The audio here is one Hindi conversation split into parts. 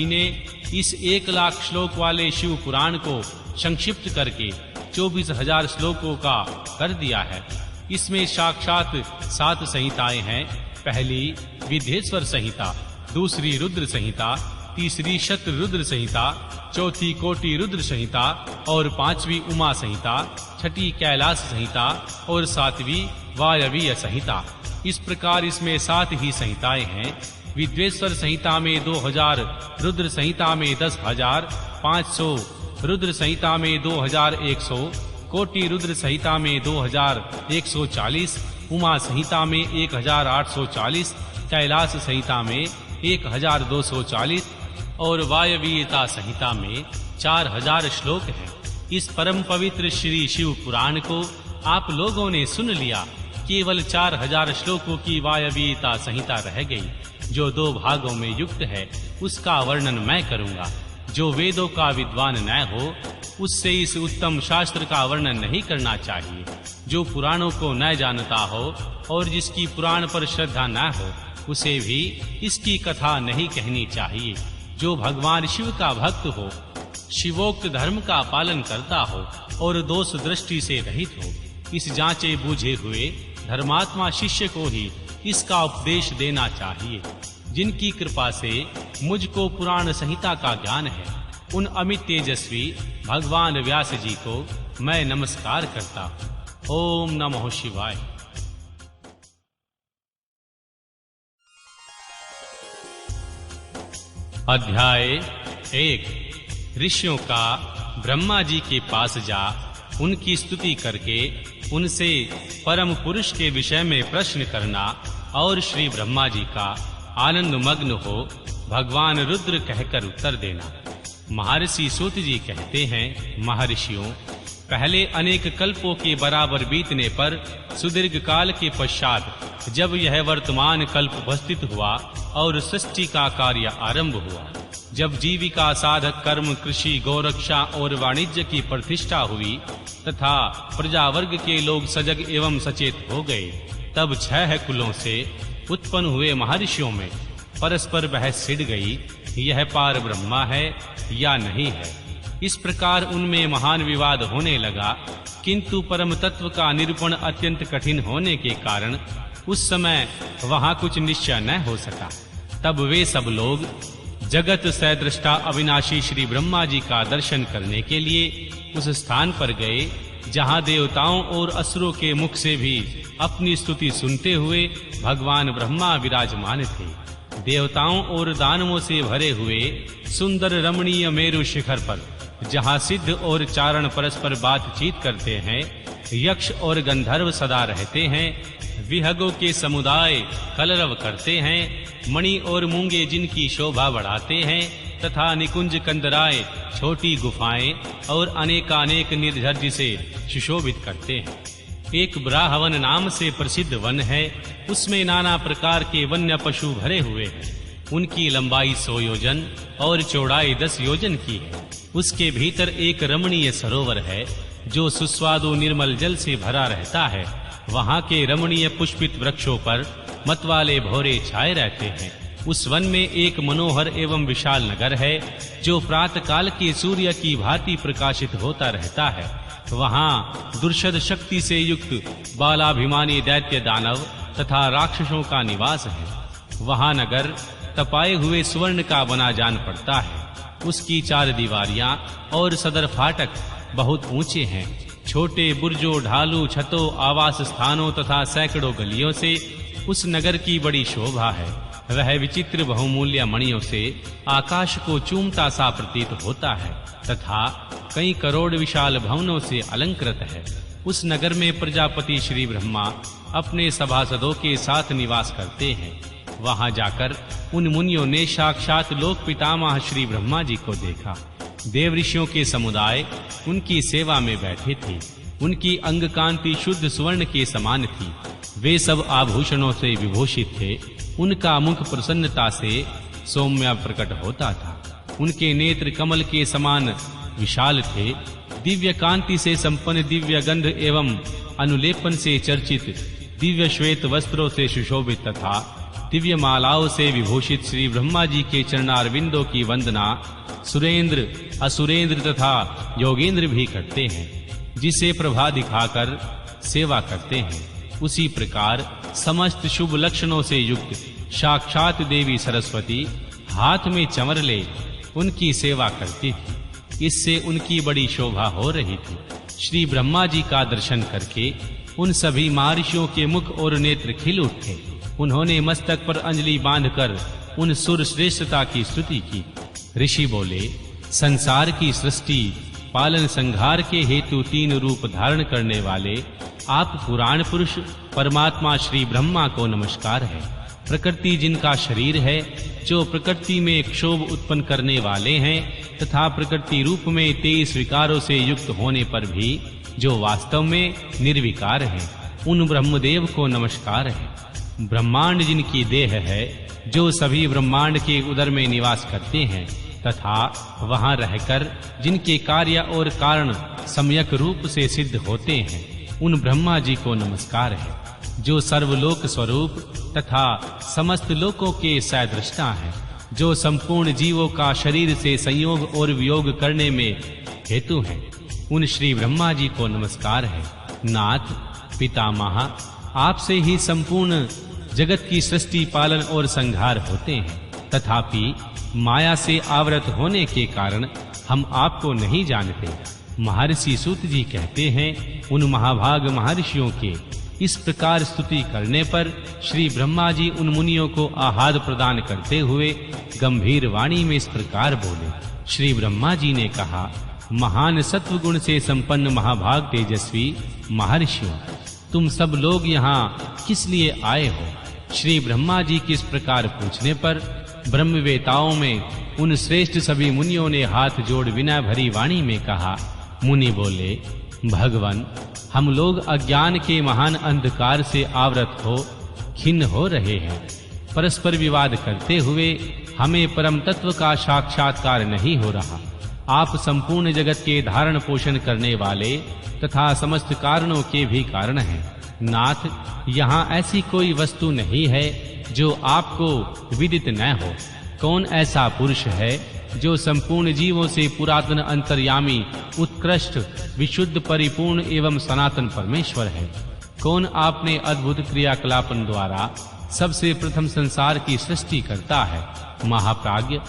ने इस 1,00,000 श्लोक वाले शिव पुराण को संक्षिप्त करके 24,000 श्लोकों का कर दिया है। इसमें साक्षात 7 संहिताएं हैं। पहली विद्येश्वर संहिता, दूसरी रुद्र संहिता, तीसरी शत्र रुद्र संहिता, चौथी कोटि रुद्र संहिता और 5वीं उमा संहिता, छठी कैलाश संहिता और 7वीं वायवीय संहिता। इस प्रकार इसमें 7 ही संहिताएं हैं। विद्येश्वर संहिता में 2000, रुद्र संहिता में 10,500, रुद्र संहिता में 2100, कोटि रुद्र संहिता में 2140, उमा संहिता में 1840, कैलाश संहिता में 1240 और वायवीयता संहिता में 4000 श्लोक हैं। इस परम पवित्र श्री शिव पुराण को आप लोगों ने सुन लिया। केवल 4000 श्लोकों की वायवीयता संहिता रह गई, जो 2 भागों में युक्त है। उसका वर्णन मैं करूंगा। जो वेदों का विद्वान न हो, उससे इस उत्तम शास्त्र का वर्णन नहीं करना चाहिए। जो पुराणों को न जानता हो और जिसकी पुराण पर श्रद्धा न हो, उसे भी इसकी कथा नहीं कहनी चाहिए। जो भगवान शिव का भक्त हो, शिवोक्त धर्म का पालन करता हो और दोष दृष्टि से रहित हो, इस जांचे बूझे हुए धर्मात्मा शिष्य को ही इसका उपदेश देना चाहिए। जिनकी कृपा से मुझको पुराण संहिता का ज्ञान है, उन अमित तेजस्वी भगवान व्यास जी को मैं नमस्कार करता हूँ। ओम नमः शिवाय। अध्याय 1। ऋषियों का ब्रह्मा जी के पास जा उनकी स्तुति करके उनसे परम पुरुष के विषय में प्रश्न करना और श्री ब्रह्मा जी का आनंद मग्न हो भगवान रुद्र कहकर उत्तर देना। महर्षि सूत जी कहते हैं, महर्षियों, पहले अनेक कल्पों के बराबर बीतने पर सुदीर्घ काल के पश्चात जब यह वर्तमान कल्प उपस्थित हुआ और सृष्टि का कार्य आरंभ हुआ, जब जीविका साधक कर्म, कृषि, गौरक्षा और वाणिज्य की प्रतिष्ठा हुई तथा प्रजावर्ग के लोग सजग एवं सचेत हो गए, तब 6 कुलों से उत्पन्न हुए महर्षियों में परस्पर बहस छिड़ गई, यह पार ब्रह्मा है या नहीं है। इस प्रकार उनमें महान विवाद होने लगा, किंतु परम तत्व का निरूपण अत्यंत कठिन होने के कारण उस समय वहां कुछ निश्चय न हो सका। तब वे सब लोग जगत सदृष्टा अविनाशी श्री ब्रह्मा जी का दर्शन करने के लिए उस स्थान पर गए जहां देवताओं और असुरों के मुख से भी अपनी स्तुति सुनते हुए भगवान ब्रह्मा विराजमान थे। देवताओं और दानवों से भरे हुए सुंदर रमणीय मेरु शिखर पर, जहां सिद्ध और चारण परस्पर बातचीत करते हैं, यक्ष और गंधर्व सदा रहते हैं, विहगों के समुदाय कलरव करते हैं, मणि और मूंगे जिनकी शोभा बढ़ाते हैं तथा निकुंज कंदराय छोटी गुफाएं और अनेकानेक निर्झर जिसे सुशोभित करते हैं। एक ब्राह्मण नाम से प्रसिद्ध वन है, उसमें नाना प्रकार के वन्य पशु भरे हुए हैं। उनकी लंबाई 100 योजन और चौड़ाई 10 योजन की है। उसके भीतर एक रमणीय सरोवर है जो सुस्वादु निर्मल जल से भरा रहता है। वहां के रमणीय पुष्पित वृक्षों पर मतवाले भौरे छाए रहते हैं। उस वन में एक मनोहर एवं विशाल नगर है जो प्रातः काल के सूर्य की भांति प्रकाशित होता रहता है। वहां दुर्शद शक्ति से युक्त बालाभिमानी दैत्य दानव तथा राक्षसों का निवास है। वहां नगर तपाए हुए स्वर्ण का बना जान पड़ता है। उसकी 4 दीवारियां और सदर फाटक बहुत ऊंचे हैं। छोटे बुर्जों, ढालू छतों, आवास स्थानों तथा सैकड़ों गलियों से उस नगर की बड़ी शोभा है। वह विचित्र बहुमूल्य मणियों से आकाश को चूमता सा प्रतीत होता है तथा कई करोड़ विशाल भवनों से अलंकृत है। उस नगर में प्रजापति श्री ब्रह्मा अपने सभासदों के साथ निवास करते हैं। वहां जाकर उन मुनियों ने साक्षात लोक पितामह श्री ब्रह्मा जी को देखा। देव ऋषियों के समुदाय उनकी सेवा में बैठे थे। उनकी अंग कांति शुद्ध स्वर्ण के समान थी। वे सब आभूषणों से विभूषित थे। उनका मुख प्रसन्नता से सौम्य प्रकट होता था। उनके नेत्र कमल के समान विशाल थे। दिव्य कांति से संपन्न, दिव्य गंध एवं अनुलेपन से चर्चित, दिव्य श्वेत वस्त्रों से सुशोभित तथा दिव्य मालाओं से विभूषित श्री ब्रह्मा जी के चरणारविंदों की वंदना सुरेंद्र, असुरेंद्र तथा योगेंद्र भी करते हैं, जिसे प्रभा दिखाकर सेवा करते हैं। उसी प्रकार समस्त शुभ लक्षणों से युक्त साक्षात देवी सरस्वती हाथ में चमर ले उनकी सेवा करती थी। इससे उनकी बड़ी शोभा हो रही थी। श्री ब्रह्मा जी का दर्शन करके उन सभी महर्षियों के मुख और नेत्र खिल उठे। उन्होंने मस्तक पर अंजलि बांधकर उन सुर श्रेष्ठता की स्तुति की। ऋषि बोले, संसार की सृष्टि पालन संहार के हेतु 3 रूप धारण करने वाले आप पुराण पुरुष परमात्मा श्री ब्रह्मा को नमस्कार है। प्रकृति जिनका शरीर है, जो प्रकृति में क्षोभ उत्पन्न करने वाले हैं तथा प्रकृति रूप में 23 विकारों से युक्त होने पर भी जो वास्तव में निर्विकार हैं, उन ब्रह्मदेव को नमस्कार है। ब्रह्मांड जिनकी देह है, जो सभी ब्रह्मांड के उदर में निवास करते हैं तथा वहां रहकर जिनके कार्य और कारण सम्यक रूप से सिद्ध होते हैं, उन ब्रह्मा जी को नमस्कार है। जो सर्वलोक स्वरूप तथा समस्त लोकों के सदृष्टा हैं, जो संपूर्ण जीवों का शरीर से संयोग और वियोग करने में हेतु हैं, उन श्री ब्रह्मा जी को नमस्कार है। नाथ पितामह, आपसे ही संपूर्ण जगत की सृष्टि पालन और संहार होते हैं, तथापि माया से आवृत होने के कारण हम आपको नहीं जानते। महर्षि सूत जी कहते हैं, उन महाभाग महर्षियों के इस प्रकार स्तुति करने पर श्री ब्रह्मा जी उन मुनियों को आहार प्रदान करते हुए गंभीर वाणी में इस प्रकार बोले। श्री ब्रह्मा जी ने कहा, महान सत्व गुण से संपन्न महाभाग तेजस्वी महर्षियों, तुम सब लोग यहाँ किस लिए आए हो? श्री ब्रह्मा जी की इस प्रकार पूछने पर ब्रह्मवेताओं में उन श्रेष्ठ सभी मुनियों ने हाथ जोड़ विनय भरी वाणी में कहा। मुनि बोले, भगवान, हम लोग अज्ञान के महान अंधकार से आवृत हो खिन्न हो रहे हैं। परस्पर विवाद करते हुए हमें परम तत्व का साक्षात्कार नहीं हो रहा। आप संपूर्ण जगत के धारण पोषण करने वाले तथा समस्त कारणों के भी कारण हैं। नाथ, यहाँ ऐसी कोई वस्तु नहीं है जो आपको विदित न हो। कौन ऐसा पुरुष है जो संपूर्ण जीवों से पुरातन अंतर्यामी उत्कृष्ट विशुद्ध परिपूर्ण एवं सनातन परमेश्वर है? कौन आपने अद्भुत क्रियाकलापन द्वारा सबसे प्रथम संसार की सृष्टि करता है? महाप्राज्ञ,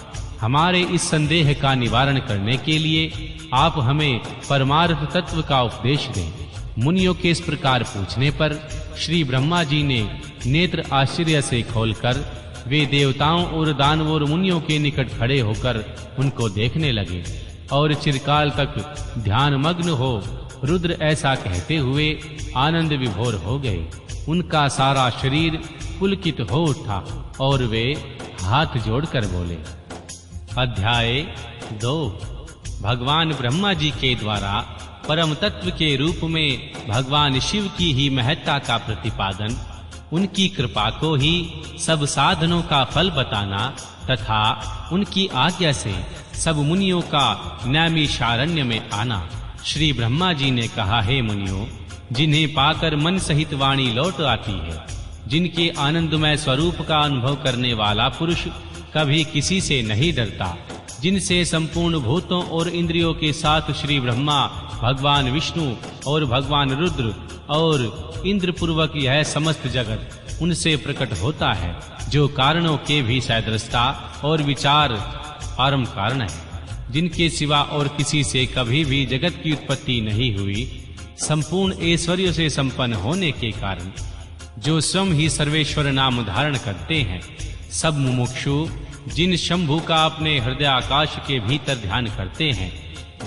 हमारे इस संदेह का निवारण करने के लिए आप हमें परमार्थ तत्व का उपदेश दें। मुनियों के इस प्रकार पूछने पर श्री ब्रह्मा जी ने नेत्र आश्चर्य से खोलकर वे देवताओं और दानवों और मुनियों के निकट खड़े होकर उनको देखने लगे और चिरकाल तक ध्यान मग्न हो रुद्र ऐसा कहते हुए आनंद विभोर हो गए। उनका सारा शरीर पुलकित हो उठा और वे हाथ जोड़कर बोले। अध्याय 2। भगवान ब्रह्मा जी के द्वारा परम तत्व के रूप में भगवान शिव की ही महत्ता का प्रतिपादन, उनकी कृपा को ही सब साधनों का फल बताना तथा उनकी आज्ञा से सब मुनियों का नैमिषारण्य में आना। श्री ब्रह्मा जी ने कहा, हे मुनियों, जिन्हें पाकर मन सहित वाणी लौट आती है, जिनके आनंदमय स्वरूप का अनुभव करने वाला पुरुष कभी किसी से नहीं डरता, जिनसे संपूर्ण भूतों और इंद्रियों के साथ श्री ब्रह्मा, भगवान विष्णु और भगवान रुद्र और इंद्र पूर्वक यह समस्त जगत उनसे प्रकट होता है, जो कारणों के भी सदृशता और विचार परम कारण है, जिनके सिवा और किसी से कभी भी जगत की उत्पत्ति नहीं हुई, संपूर्ण ऐश्वर्यों से संपन्न होने के कारण, जो स्वयं ही सर्वेश्वर नाम धारण करते हैं, सब मुमुक्षु जिन शंभु का अपने हृदय आकाश के भीतर ध्यान करते हैं,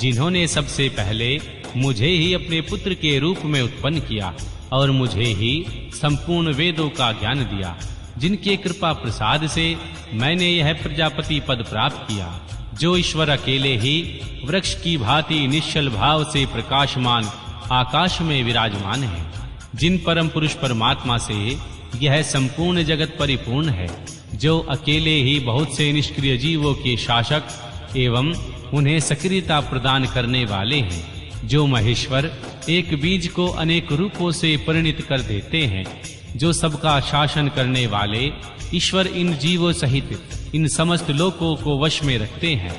जिन्होंने सबसे पहले मुझे ही अपने पुत्र के रूप में उत्पन्न किया और मुझे ही संपूर्ण वेदों का ज्ञान दिया, जिनके कृपा प्रसाद से मैंने यह प्रजापति पद प्राप्त किया, जो ईश्वर अकेले ही वृक्ष की भांति निश्चल भाव से प्रकाशमान आकाश में विराजमान है, जिन परम पुरुष परमात्मा से यह संपूर्ण जगत परिपूर्ण है, जो अकेले ही बहुत से निष्क्रिय जीवों के शासक एवं उन्हें सक्रियता प्रदान करने वाले हैं, जो महेश्वर एक बीज को अनेक रूपों से परिणित कर देते हैं, जो सबका शासन करने वाले ईश्वर इन जीवों सहित इन समस्त लोकों को वश में रखते हैं।